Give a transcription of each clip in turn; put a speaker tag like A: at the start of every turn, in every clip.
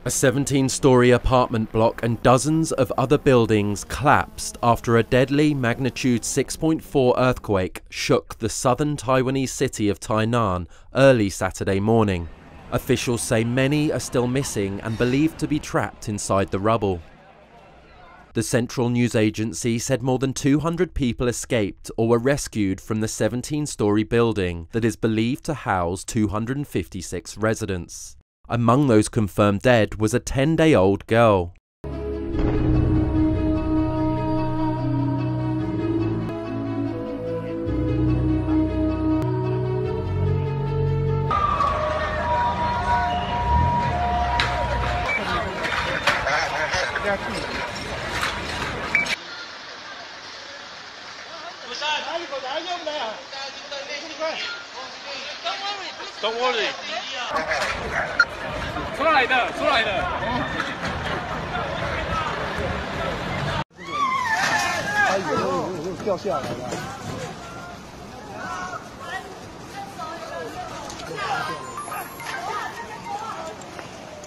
A: A 17-story apartment block and dozens of other buildings collapsed after a deadly magnitude 6.4 earthquake shook the southern Taiwanese city of Tainan early Saturday morning. Officials say many are still missing and believed to be trapped inside the rubble. The central news agency said more than 200 people escaped or were rescued from the 17-story building that is believed to house 256 residents. Among those confirmed dead was a 10-day-old girl.
B: Don't worry. 出来的。
C: 哎呦，掉下来了。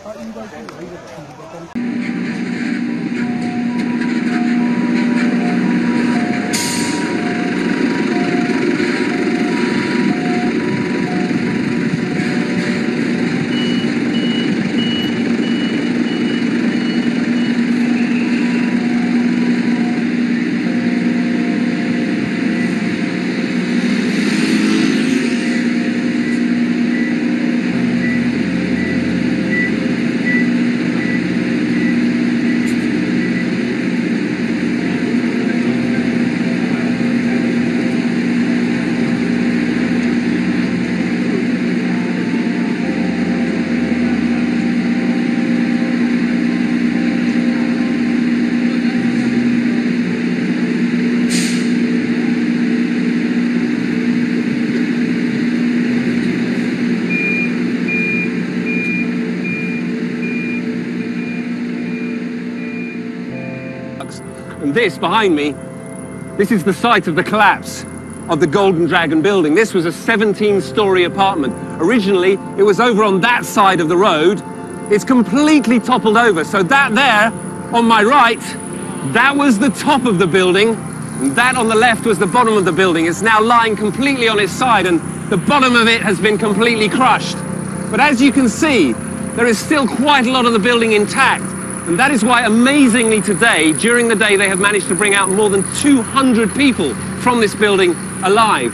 C: 它应该是有一个挺的东西。
B: And this behind me, this is the site of the collapse of the Golden Dragon building. This was a 17-story apartment. Originally, it was over on that side of the road. It's completely toppled over. So that there, on my right, that was the top of the building. And that on the left was the bottom of the building. It's now lying completely on its side, and the bottom of it has been completely crushed. But as you can see, there is still quite a lot of the building intact. And that is why, amazingly today, during the day, they have managed to bring out more than 200 people from this building alive.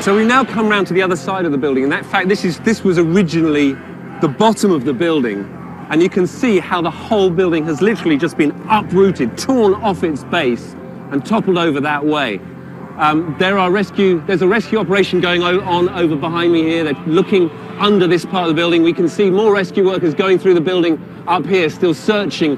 B: So we now come round to the other side of the building. And in fact, this was originally the bottom of the building. And you can see how the whole building has literally just been uprooted, torn off its base and toppled over that way. There's a rescue operation going on over behind me here. They're looking under this part of the building. We can see more rescue workers going through the building up here, still searching.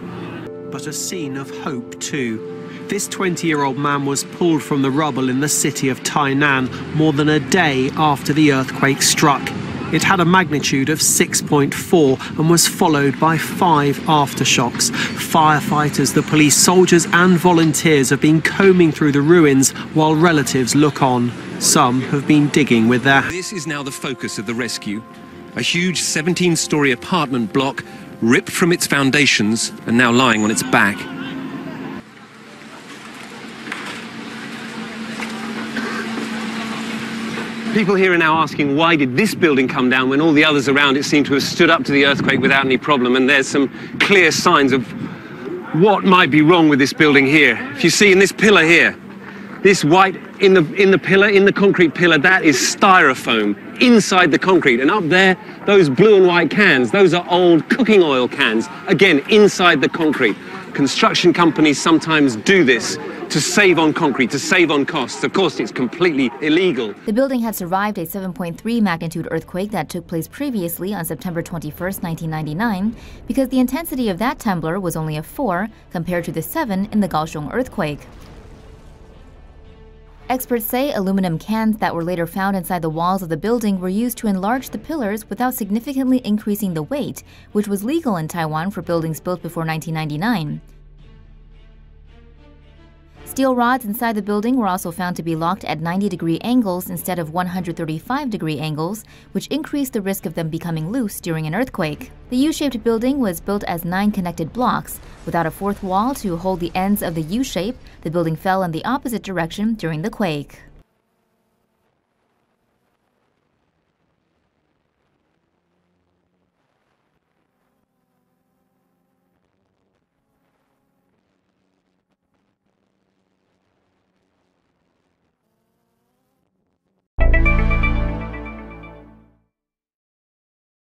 D: But a scene of hope too. This 20-year-old man was pulled from the rubble in the city of Tainan more than a day after the earthquake struck. It had a magnitude of 6.4 and was followed by 5 aftershocks. Firefighters, the police, soldiers and volunteers have been combing through the ruins while relatives look on. Some have been digging with their...
E: This is now the focus of the rescue. A huge 17-story apartment block ripped from its foundations and now lying on its back.
B: People here are now asking, why did this building come down when all the others around it seem to have stood up to the earthquake without any problem? And there's some clear signs of what might be wrong with this building here. If you see in this pillar here, this white in the concrete pillar, that is styrofoam inside the concrete. And up there, those blue and white cans, those are old cooking oil cans, again, inside the concrete. Construction companies sometimes do this to save on concrete, to save on costs. Of course, it's completely illegal.
F: The building had survived a 7.3 magnitude earthquake that took place previously on September 21, 1999, because the intensity of that tremor was only a 4 compared to the 7 in the Kaohsiung earthquake. Experts say aluminum cans that were later found inside the walls of the building were used to enlarge the pillars without significantly increasing the weight, which was legal in Taiwan for buildings built before 1999. Steel rods inside the building were also found to be locked at 90-degree angles instead of 135-degree angles, which increased the risk of them becoming loose during an earthquake. The U-shaped building was built as 9 connected blocks. Without a fourth wall to hold the ends of the U shape, the building fell in the opposite direction during the quake.